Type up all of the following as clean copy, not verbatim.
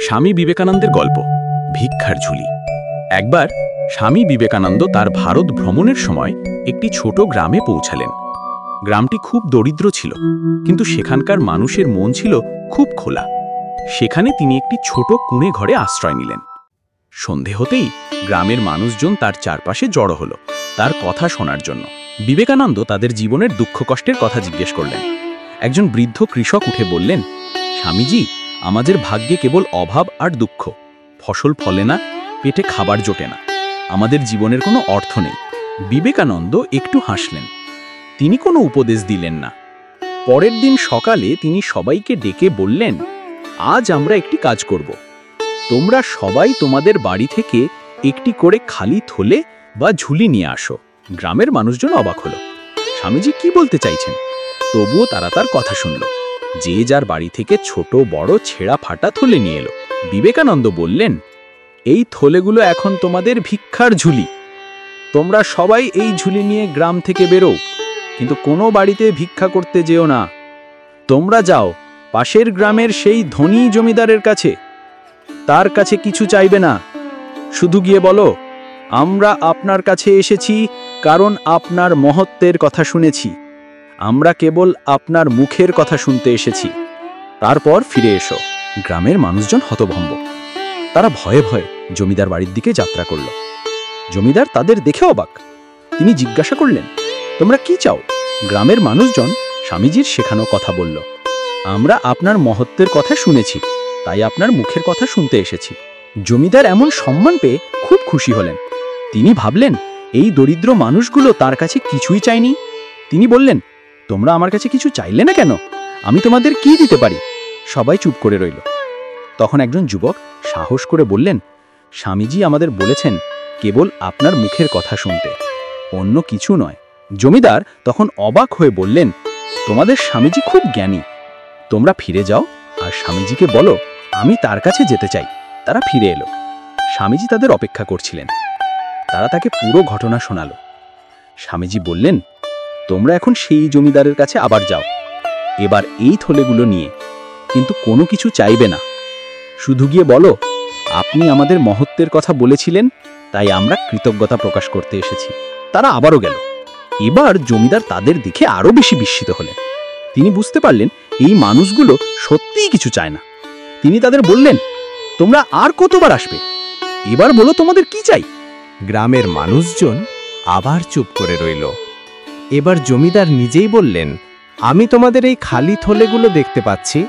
স্বামী বিবেকানন্দের গল্প ভিক্ষার ঝুলি। একবার স্বামী বিবেকানন্দ তার ভারত ভ্রমণের সময় একটি ছোট গ্রামে পৌঁছালেন। গ্রামটি খুব দরিদ্র ছিল, কিন্তু সেখানকার মানুষের মন ছিল খুব খোলা। সেখানে তিনি একটি ছোট কুঁড়ে ঘরে আশ্রয় নিলেন। সন্ধে হতেই গ্রামের মানুষজন তার চারপাশে জড়ো হলো তার কথা শোনার জন্য। বিবেকানন্দ তাদের জীবনের দুঃখ কষ্টের কথা জিজ্ঞেস করলেন। একজন বৃদ্ধ কৃষক উঠে বললেন, স্বামীজি, আমাদের ভাগ্যে কেবল অভাব আর দুঃখ। ফসল ফলে না, পেটে খাবার জোটে না, আমাদের জীবনের কোনো অর্থ নেই। বিবেকানন্দ একটু হাসলেন। তিনি কোনো উপদেশ দিলেন না। পরের দিন সকালে তিনি সবাইকে ডেকে বললেন, আজ আমরা একটি কাজ করব। তোমরা সবাই তোমাদের বাড়ি থেকে একটি করে খালি থলে বা ঝুলি নিয়ে আসো। গ্রামের মানুষজন অবাক হলো। স্বামীজি কি বলতে চাইছেন? তবুও তারা তার কথা শুনল। যে যার বাড়ি থেকে ছোট বড় ছেঁড়া ফাটা থলে নিয়ে এলো। বিবেকানন্দ বললেন, এই থলেগুলো এখন তোমাদের ভিক্ষার ঝুলি। তোমরা সবাই এই ঝুলি নিয়ে গ্রাম থেকে বেরো, কিন্তু কোনো বাড়িতে ভিক্ষা করতে যেও না। তোমরা যাও পাশের গ্রামের সেই ধনী জমিদারের কাছে, তার কাছে কিছু চাইবে না। শুধু গিয়ে বলো, আমরা আপনার কাছে এসেছি কারণ আপনার মহত্বের কথা শুনেছি। আমরা কেবল আপনার মুখের কথা শুনতে এসেছি, তারপর ফিরে এসো। গ্রামের মানুষজন হতভম্ব। তারা ভয়ে ভয়ে জমিদার বাড়ির দিকে যাত্রা করল। জমিদার তাদের দেখে অবাক। তিনি জিজ্ঞাসা করলেন, তোমরা কি চাও? গ্রামের মানুষজন স্বামীজির শেখানো কথা বলল। আমরা আপনার মহত্বের কথা শুনেছি, তাই আপনার মুখের কথা শুনতে এসেছি। জমিদার এমন সম্মান পেয়ে খুব খুশি হলেন। তিনি ভাবলেন, এই দরিদ্র মানুষগুলো তার কাছে কিছুই চায়নি। তিনি বললেন, তোমরা আমার কাছে কিছু চাইলে না কেন? আমি তোমাদের কি দিতে পারি? সবাই চুপ করে রইল। তখন একজন যুবক সাহস করে বললেন, স্বামীজি আমাদের বলেছেন কেবল আপনার মুখের কথা শুনতে, অন্য কিছু নয়। জমিদার তখন অবাক হয়ে বললেন, তোমাদের স্বামীজি খুব জ্ঞানী। তোমরা ফিরে যাও আর স্বামীজিকে বলো আমি তার কাছে যেতে চাই। তারা ফিরে এলো। স্বামীজি তাদের অপেক্ষা করছিলেন। তারা তাকে পুরো ঘটনা শোনালো। স্বামীজি বললেন, তোমরা এখন সেই জমিদারের কাছে আবার যাও, এবার এই থলেগুলো নিয়ে, কিন্তু কোনো কিছু চাইবে না। শুধু গিয়ে বলো, আপনি আমাদের মহত্বের কথা বলেছিলেন, তাই আমরা কৃতজ্ঞতা প্রকাশ করতে এসেছি। তারা আবারও গেল। এবার জমিদার তাদের দেখে আরো বেশি বিস্মিত হলেন। তিনি বুঝতে পারলেন এই মানুষগুলো সত্যিই কিছু চায় না। তিনি তাদের বললেন, তোমরা আর কতবার আসবে? এবার বলো তোমাদের কি চাই? গ্রামের মানুষজন আবার চুপ করে রইল। এবার জমিদার নিজেই বললেন, আমি তোমাদের এই খালি থলেগুলো দেখতে পাচ্ছি,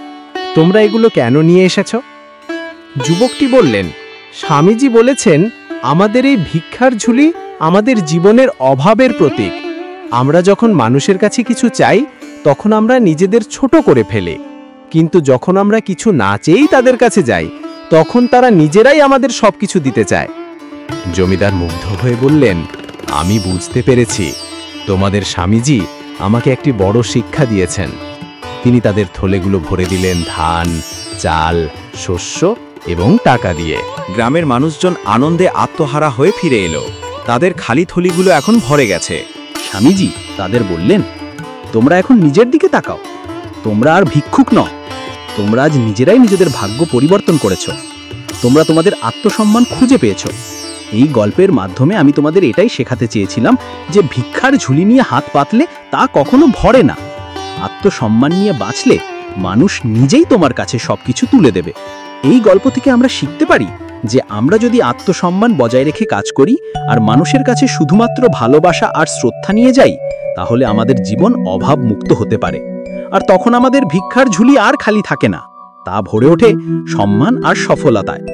তোমরা এগুলো কেন নিয়ে এসেছ? যুবকটি বললেন, স্বামীজি বলেছেন আমাদের এই ভিক্ষার ঝুলি আমাদের জীবনের অভাবের প্রতীক। আমরা যখন মানুষের কাছে কিছু চাই তখন আমরা নিজেদের ছোট করে ফেলি, কিন্তু যখন আমরা কিছু না চেয়েই তাদের কাছে যাই তখন তারা নিজেরাই আমাদের সবকিছু দিতে চায়। জমিদার মুগ্ধ হয়ে বললেন, আমি বুঝতে পেরেছি, তোমাদের স্বামীজি আমাকে একটি বড় শিক্ষা দিয়েছেন। তিনি তাদের থলেগুলো ভরে দিলেন ধান, চাল, শস্য এবং টাকা দিয়ে। গ্রামের মানুষজন আনন্দে আত্মহারা হয়ে ফিরে এলো। তাদের খালি থলিগুলো এখন ভরে গেছে। স্বামীজি তাদের বললেন, তোমরা এখন নিজের দিকে তাকাও। তোমরা আর ভিক্ষুক নও, তোমরা আজ নিজেরাই নিজেদের ভাগ্য পরিবর্তন করেছ। তোমরা তোমাদের আত্মসম্মান খুঁজে পেয়েছ। এই গল্পের মাধ্যমে আমি তোমাদের এটাই শেখাতে চেয়েছিলাম যে ভিক্ষার ঝুলি নিয়ে হাত পাতলে তা কখনো ভরে না। আত্মসম্মান নিয়ে বাঁচলে মানুষ নিজেই তোমার কাছে সবকিছু তুলে দেবে। এই গল্প থেকে আমরা শিখতে পারি যে আমরা যদি আত্মসম্মান বজায় রেখে কাজ করি আর মানুষের কাছে শুধুমাত্র ভালোবাসা আর শ্রদ্ধা নিয়ে যাই, তাহলে আমাদের জীবন অভাব মুক্ত হতে পারে। আর তখন আমাদের ভিক্ষার ঝুলি আর খালি থাকে না, তা ভরে ওঠে সম্মান আর সফলতায়।